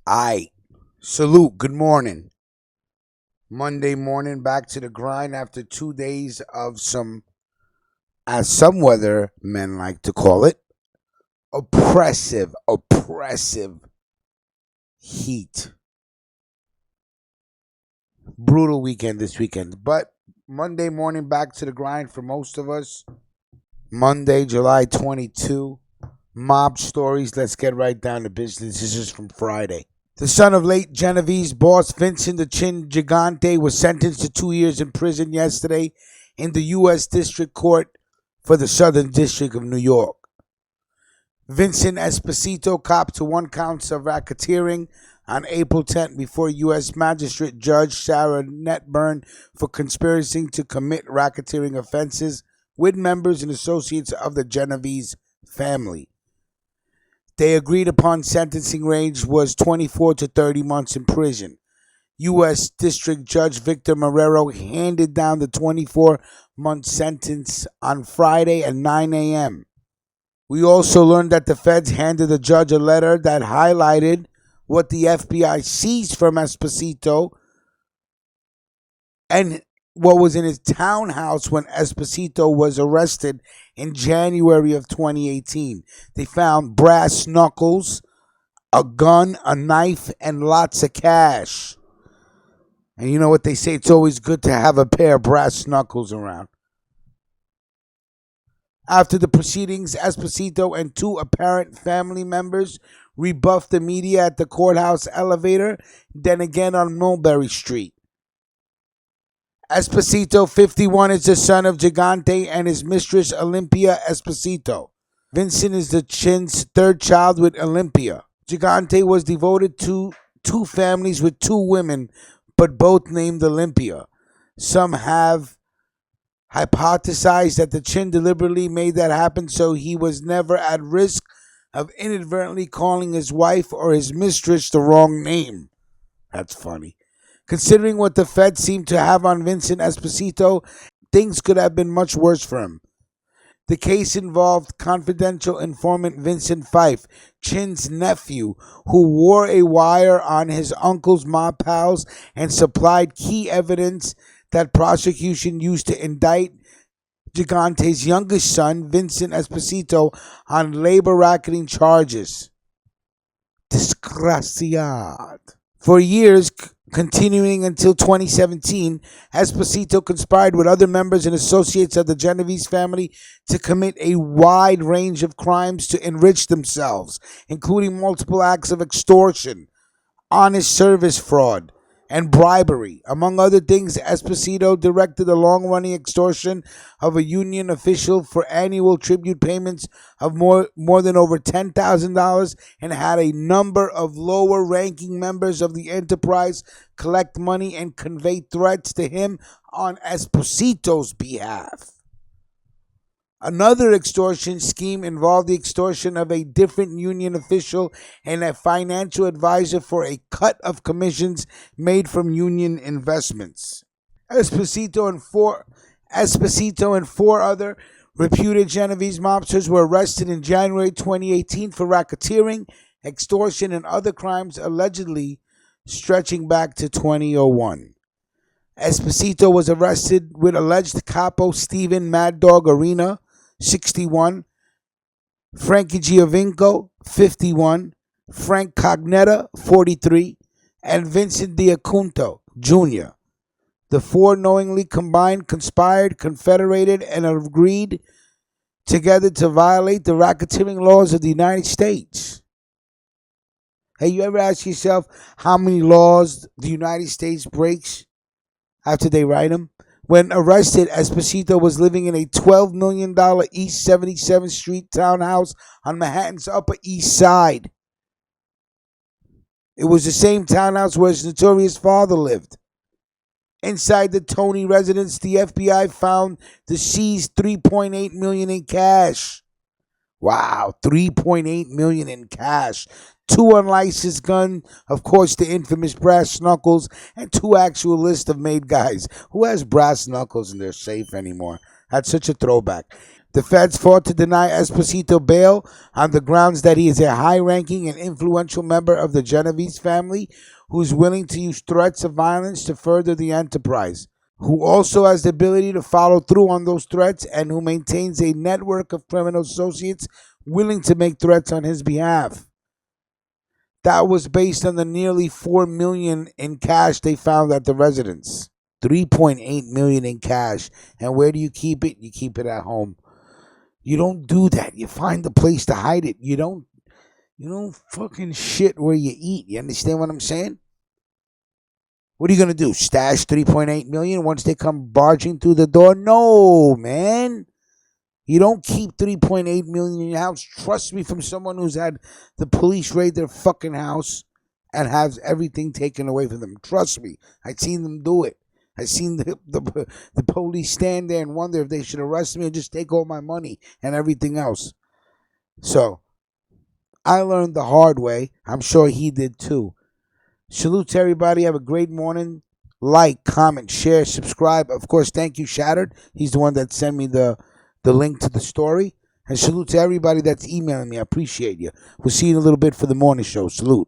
I salute. Good morning. Monday morning, back to the grind after 2 days of as some weather men like to call it, oppressive heat. Brutal weekend this weekend. But Monday morning, back to the grind for most of us. Monday, July 22. Mob stories. Let's get right down to business. This is from Friday. The son of late Genovese boss Vincent the Chin Gigante was sentenced to 2 years in prison yesterday in the U.S. District Court for the Southern District of New York. Vincent Esposito copped to 1 count of racketeering on April 10th before U.S. Magistrate Judge Sarah Netburn for conspiring to commit racketeering offenses with members and associates of the Genovese family. They agreed upon sentencing range was 24 to 30 months in prison. U.S. District Judge Victor Marrero handed down the 24-month sentence on Friday at 9 a.m. We also learned that the feds handed the judge a letter that highlighted what the FBI seized from Esposito and what was in his townhouse when Esposito was arrested in January of 2018. They found brass knuckles, a gun, a knife, and lots of cash. And you know what they say, it's always good to have a pair of brass knuckles around. After the proceedings, Esposito and 2 apparent family members rebuffed the media at the courthouse elevator, then again on Mulberry Street. Esposito, 51, is the son of Gigante and his mistress Olympia Esposito. Vincent is the Chin's 3rd child with Olympia. Gigante was devoted to 2 families with 2 women, but both named Olympia. Some have hypothesized that the Chin deliberately made that happen so he was never at risk of inadvertently calling his wife or his mistress the wrong name. That's funny. Considering what the feds seem to have on Vincent Esposito, things could have been much worse for him. The case involved confidential informant Vincent Fife, Chin's nephew, who wore a wire on his uncle's mob pals and supplied key evidence that prosecution used to indict Gigante's youngest son, Vincent Esposito, on labor racketing charges. Desgraciado. For years, continuing until 2017, Esposito conspired with other members and associates of the Genovese family to commit a wide range of crimes to enrich themselves, including multiple acts of extortion, honest service fraud, and bribery. Among other things, Esposito directed the long-running extortion of a union official for annual tribute payments of more than over $10,000 and had a number of lower-ranking members of the enterprise collect money and convey threats to him on Esposito's behalf. Another extortion scheme involved the extortion of a different union official and a financial advisor for a cut of commissions made from union investments. Esposito and 4 other reputed Genovese mobsters were arrested in January 2018 for racketeering, extortion, and other crimes allegedly stretching back to 2001. Esposito was arrested with alleged capo Stephen Mad Dog Arena, 61, Frankie Giovinco, 51, Frank Cognetta, 43, and Vincent Diacunto, Jr. The 4 knowingly combined, conspired, confederated, and agreed together to violate the racketeering laws of the United States. Hey, you ever ask yourself how many laws the United States breaks after they write them? When arrested, Esposito was living in a $12 million East 77th Street townhouse on Manhattan's Upper East Side. It was the same townhouse where his notorious father lived. Inside the Tony residence, the FBI found the seized $3.8 million in cash. Wow, $3.8 million in cash. 2 unlicensed guns, of course, the infamous brass knuckles, and 2 actual list of made guys. Who has brass knuckles in their safe anymore? That's such a throwback. The feds fought to deny Esposito bail on the grounds that he is a high-ranking and influential member of the Genovese family who is willing to use threats of violence to further the enterprise, who also has the ability to follow through on those threats, and who maintains a network of criminal associates willing to make threats on his behalf. That was based on the nearly $4 million in cash they found at the residence. $3.8 million in cash. And where do you keep it? You keep it at home. You don't do that. You find a place to hide it. You don't fucking shit where you eat. You understand what I'm saying? What are you gonna do? Stash $3.8 million once they come barging through the door? No, man. You don't keep $3.8 million in your house. Trust me, from someone who's had the police raid their fucking house and has everything taken away from them. Trust me, I've seen them do it. I've seen the police stand there and wonder if they should arrest me and just take all my money and everything else. So, I learned the hard way. I'm sure he did too. Salute to everybody. Have a great morning. Like, comment, share, subscribe. Of course, thank you, Shattered. He's the one that sent me the link to the story. And salute to everybody that's emailing me. I appreciate you. We'll see you in a little bit for the morning show. Salute.